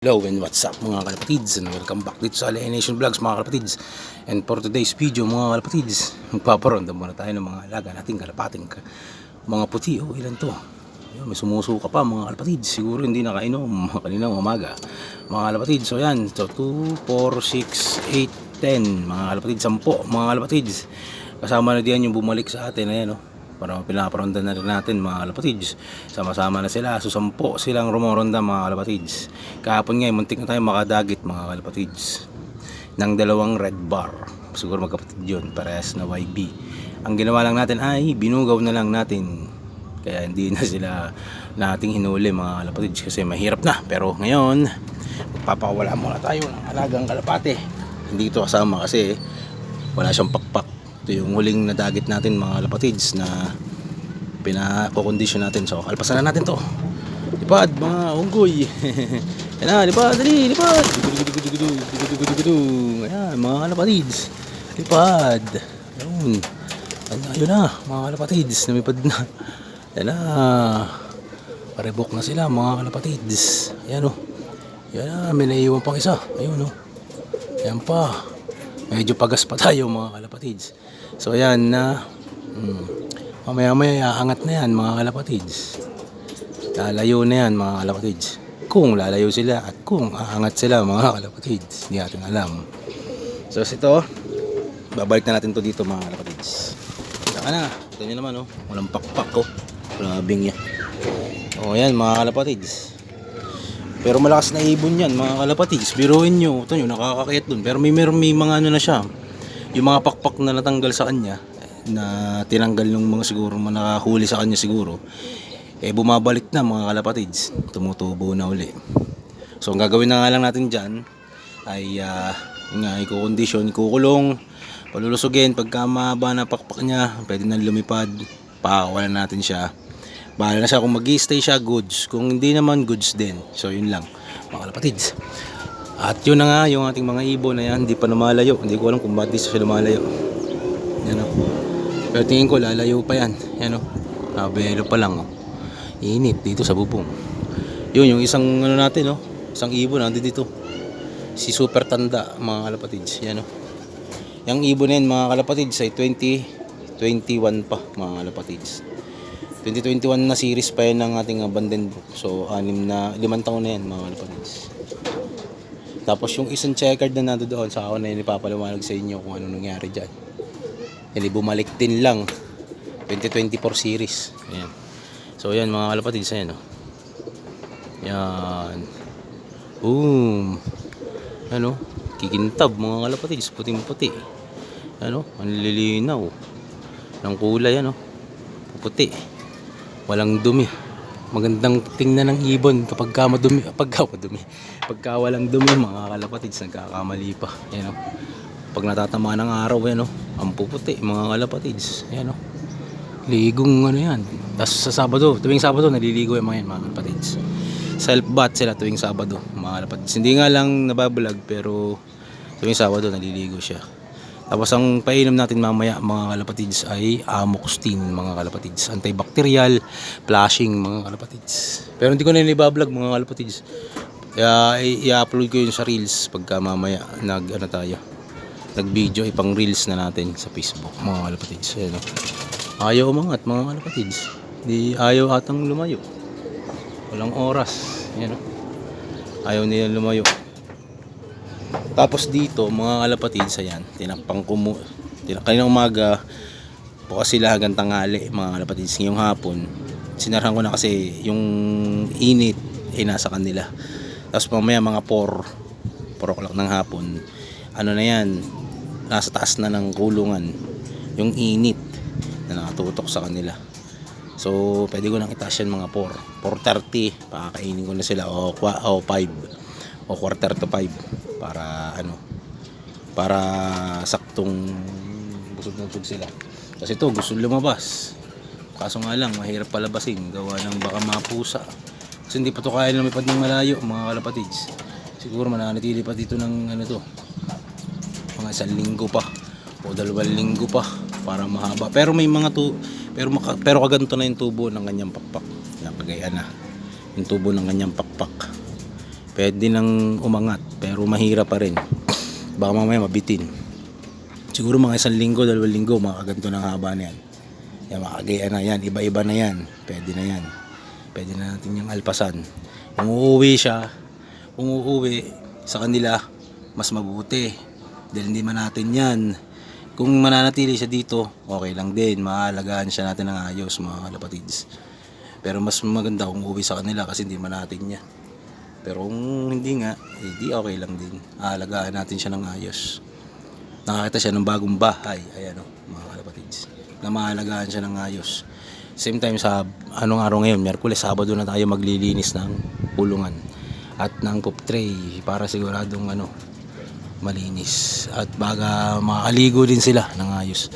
Hello and what's up mga kalapatids, and welcome back dito sa Alien Nation Vlogs mga kalapatids. And for today's video mga kalapatids, magpaparonda muna tayo ng mga alaga nating kalapating mga puti. Ilan to? Ayun, may sumusuka pa mga kalapatids, siguro hindi nakainom kaninang umaga mga kalapatids. So yan, so 2, 4, 6, 8, 10 mga kalapatids, 10 mga kalapatids. Kasama na diyan yung bumalik sa atin, ayan para pinaparonda na rin natin mga kalapatids. Sama-sama na sila, so 10 silang rumoronda mga kalapatids. Kahapon nga muntik na tayo makadagit mga kalapatids ng 2 red bar, siguro magkapatid yun, parehas na YB. Ang ginawa lang natin ay binugaw na lang natin, kaya hindi na sila nating hinuli mga kalapatids kasi mahirap na. Pero ngayon magpapawala muna tayo ng alagang kalapate. Hindi ito kasama kasi wala siyang pakpak. Ito yung huling nadagit natin mga kalapatids na pinapokondisyon natin. So kalpasan na natin to. Lipad mga unggoy. Yan na, lipad, dali, lipad. Ayan mga kalapatids, lipad. Ayun na mga kalapatids, lumipad na. Yan na, parebok na sila mga kalapatids. Ayan o, yan na, may naiiwan pang isa. Ayun o, yan pa, medyo pagas pa tayo mga kalapatids. So ayan na, mamaya aangat na yan mga kalapatids. Lalayo na yan mga kalapatids, kung lalayo sila at kung aangat sila mga kalapatids, hindi natin alam. So ito, babalik na natin to dito mga kalapatids. Saka na, ito nyo naman walang pakpak labing yan. Ayan mga kalapatids, pero malakas na ibon yan mga kalapatids. Biruin nyo, ito nyo, nakakakayat dun. Pero may mga ano na siya, yung mga pakpak na natanggal sa kanya, na tinanggal ng mga siguro nakahuli sa kanya siguro, bumabalik na mga kalapatids, tumutubo na uli. So ang gagawin na nga lang natin dyan ay i-condition, ikukulong, palulusugin. Pagka mahaba na pakpak niya, pwede na lumipad, pakawalan natin siya. Bahala na siya kung mag-i-stay siya, goods. Kung hindi naman, goods din. So yun lang mga kalapatids. At yun na nga yung ating mga ibon na yan, hindi pa lumalayo. Hindi ko alam kung bakit siya lumalayo. Yan pero tingin ko lalayo pa yan. Yan nabelo pa lang Init dito sa bubong. Yun yung isang natin isang ibon nandito dito. Si super tanda mga kalapatids. Yan yung ibon na yan mga kalapatids ay 2021 pa mga kalapatids. 2021 na series pa yan ng ating Vandenbroek. So 5 taon na yan mga kalapatids. Tapos yung isang checkered na nando doon, sa ako na yun ipapaliwanag sa inyo kung ano nangyari dyan. Hindi bumalik din lang 2024 series. Ayan. So yan mga kalapatids, ayan yan, boom. Kikintab mga kalapatids, puting puti. Ang lilinaw ng kulay, puti, walang dumi. Magandang tingnan ng ibon kapag madumi, pagka walang dumi mga kalapatids, nagkakamali pa. Yan pag natatama ng araw, ang puputi mga kalapatids. Yan ligong yan. Tapos sa Sabado, tuwing Sabado naliligo yung mga kalapatids. Self bath sila tuwing Sabado mga kalapatids. Hindi nga lang nabablog, pero tuwing Sabado naliligo siya. Tapos ang painom natin mamaya mga kalapatids ay amoxicillin mga kalapatids, antibacterial, flushing mga kalapatids. Pero hindi ko na ibablog mga kalapatids. Kaya i-upload ko yun sa reels pagka mamaya nag-video, ipang reels na natin sa Facebook mga kalapatids. Ayaw umangat mga kalapatids. Di ayaw atang lumayo. Walang oras. Ayaw nila lumayo. Tapos dito mga kalapatids, ayan, tinakpang ko kaninang umaga, bukas sila hanggang tanghali mga kalapatids. Ngayong hapon sinarahan ko na kasi yung init nasa kanila. Tapos mamaya mga 4 o'clock ng hapon, na yan, nasa taas na ng kulungan yung init na nakatutok sa kanila. So pwede ko nang itaas yan mga 4:30, pakakainin ko na sila, o 5 o quarter to 5 para saktong busog na busog sila. Kasi ito gusto lumabas, kaso nga lang mahirap palabasin gawa ng baka mapusa, kasi hindi pa to kaya lumipad ng malayo mga kalapatids. Siguro mananatili pa dito ng mga 1 linggo pa o 2 linggo pa para mahaba. Pero may mga pero kaganto na yung tubo ng kanyang pakpak. Napagayaan na yung tubo ng kanyang pakpak. pwede nang umangat, pero mahirap pa rin, baka mamaya mabitin. Siguro mga 1 linggo, 2 linggo makaganto ng haba na yan. Yan, makagaya na yan, iba-iba na yan, pwede na yan, pwede na natin yung alpasan. Kung uuwi sa kanila, mas mabuti dahil hindi man natin yan. Kung mananatili siya dito, okay lang din, maalagaan siya natin ng ayos mga kalapatids. Pero mas maganda kung uuwi sa kanila kasi hindi man natin niya. Pero kung hindi nga, di okay lang din, aalagaan natin siya ng ayos. Nakakita siya ng bagong bahay, ayan o mga kalapatids, na maalagaan siya ng ayos. Same time sa anong araw ngayon, Miyerkules, Sabado na tayo maglilinis ng kulungan at ng poop tray para siguradong malinis at baga makakaligo din sila ng ayos.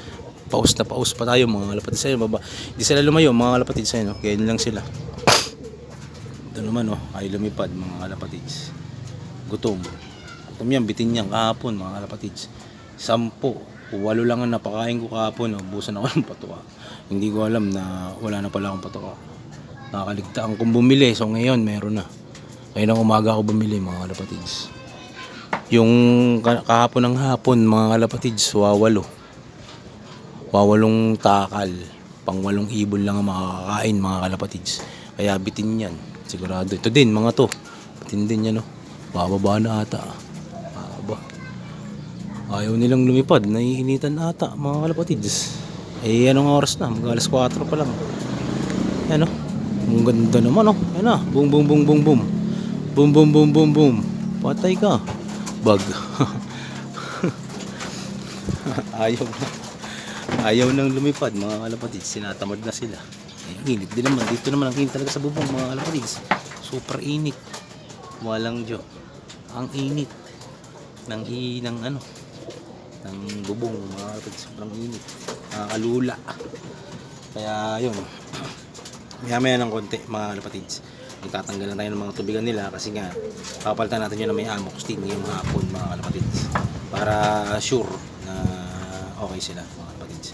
Paus na paus pa tayo mga kalapatids. Ayun, baba, hindi sila lumayo mga kalapatids, ayun, kaya lang sila. Ito naman ay lumipad mga kalapatids. Gutom yan, bitin niyan kahapon mga kalapatids. 10, 8 lang ang napakain ko kahapon. Ubusan ako ng patuka. Hindi ko alam na wala na pala akong patuka. Nakakaligtaan kong bumili. So ngayon meron na. Ngayon ang umaga ako bumili mga kalapatids. Yung kahapon ng hapon mga kalapatids, 8 takal. Pang 8 ibon lang ang makakain mga kalapatids. Kaya bitin yan sigurado. Ito din mga to, bitin din yan bababa na ata. Ayaw nilang lumipad, naiinitan ata mga kalapatids. Anong oras na? Mag-alas 4 pa lang. Ang ganda naman Ayan boom boom boom boom boom. Boom boom boom boom boom. Patay ka. Bag. Ayaw nang lumipad mga kalapatids, sinatamad na sila. Init din naman, dito naman ang init talaga sa bubong mga kalapatids. Super init. Walang joke. Ang init ng bubong mga kalapatids, sobrang init, nakakalula. Kaya yun, maya ng konti mga kalapatids, magtatanggalan tayo ng mga tubigan nila kasi nga papalitan natin yun na may amoxicillin ngayong hapon mga kalapatids para sure na okay sila mga kalapatids,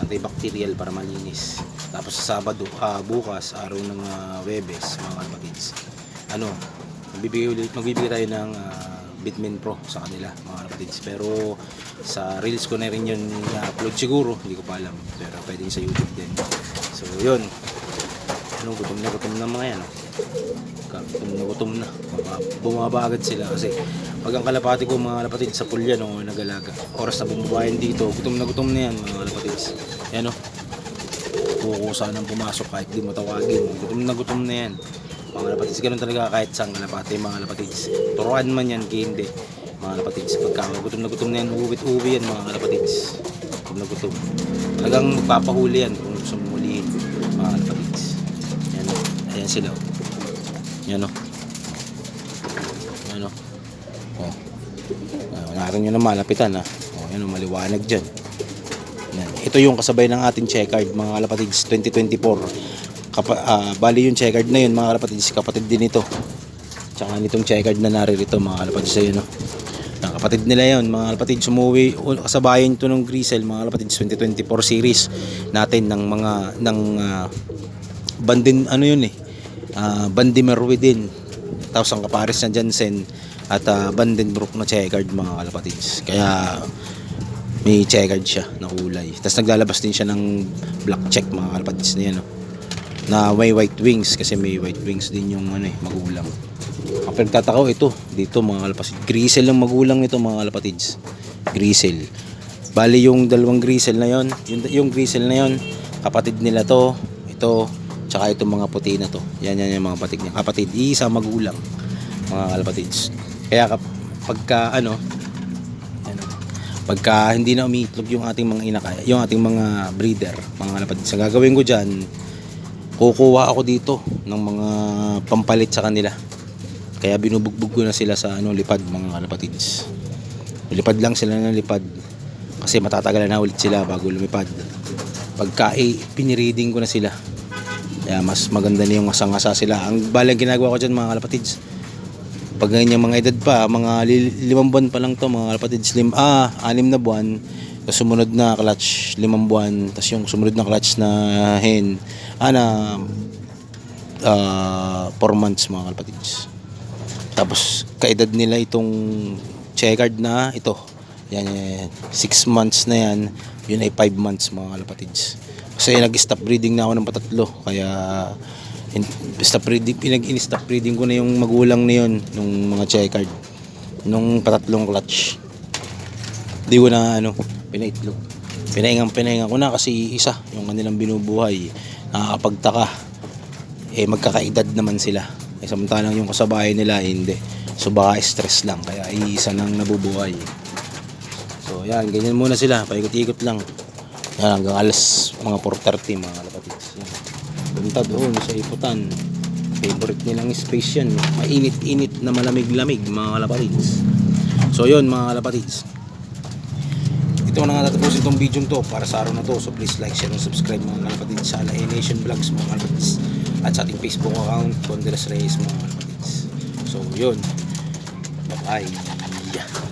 antibacterial para malinis. Tapos sa Sabado, bukas araw ng Webes mga kalapatids, magbibigay tayo ng Bitmin Pro sa kanila mga kalapatids. Pero sa reels ko na rin yun i-upload siguro, hindi ko pa alam, pero pwede sa YouTube din. So yun, gutom na mga yan gutom na, bumaba agad sila kasi pag ang kalapati ko mga kalapatids sa pulya nagalaga, oras na bumubayan dito, gutom na yan mga kalapatids. Kukusa nang pumasok kahit di mo tawagin, gutom na yan mga kalapatids. Ganun talaga kahit saan kalapati mga kalapatids, turuan man yan kaya hindi mga kalapatids. Pagka gutom na yan, uwi yan mga kalapatids. Gutom talagang magpapahuli yan kung gusto mong hulihin mga kalapatids. Ayan sila narin nyo na malapitan maliwanag dyan. Ito yung kasabay ng ating checkered mga kalapatids 2024. Bali yung checkered na yun mga kalapatids, kapatid din ito. Tsaka nitong checkered na naririto mga kalapatids ayun kapatid nila yun mga kalapatids. Sumuwi kasabayan ito ng Grisel mga kalapatids 2024 series natin ng Bandin Bandimerwe din, tapos ang kapares na Jansen at Vandenbroek na checkered mga kalapatids. Kaya may checkered siya na kulay, tapos naglalabas din siya ng black check mga kalapatids na yan na may white wings, kasi may white wings din yung magulang. Ang pagtatakaw ito dito mga kalapatids, Grisel ang magulang nito mga kalapatids, Grisel. Bali yung dalawang Grisel na yon, yung Grisel na yon kapatid nila to, ito tsaka itong mga puti na to, yan yung mga patik niya, kapatid, isa magulang mga kalapatids. Kaya pagka hindi na umiitlog yung ating mga inakay, yung ating mga breeder mga kalapatids, ang gagawin ko dyan, kukuha ako dito ng mga pampalit sa kanila. Kaya binubugbog ko na sila sa lipad mga kalapatids. Lipad lang sila ng lipad kasi matatagalan na ulit sila bago lumipad. Pagka pinireading ko na sila, kaya mas maganda na yung asang-asa sila. Ang balang ginagawa ko dyan mga kalapatids, pag ganyan mga edad pa, mga 5 buwan pa lang to mga kalapatids, 6 na buwan, tapos sumunod na clutch 5 buwan, tapos yung sumunod na clutch na hen 4 months mga kalapatids. Tapos kaedad nila itong checkered na ito. Yan, 6 months na yan. Yun ay 5 months mga kalapatids. Kasi nag-stop breeding na ako ng patatlo. Kaya pinag-in-stop breeding ko na yung magulang na yun nung mga checkered. Nung patatlong clutch. Di ko na pinaitlog. Pinahinga ko na kasi isa yung kanilang binubuhay. Nakakapagtaka. Magkakaedad naman sila. Samantalang yung kasabayan nila hindi. So baka stress lang kaya isa nang nabubuhay. So yan, ganyan muna sila, paikot-ikot lang. Yan, hanggang alas mga 4:30 mga kalapatids. Yan. Punta doon sa Iputan. Favorite nilang space yan. Mainit-init na malamig-lamig mga kalapatids. So yun mga kalapatids. Ito na nga natapos itong video to para sa araw na to. So please like, share, and subscribe mga kalapatids sa Alain Nation Vlogs mga kalapatids. At sa ating Facebook account, Condelas Reyes mga kalapatids. So yun. Bye-bye.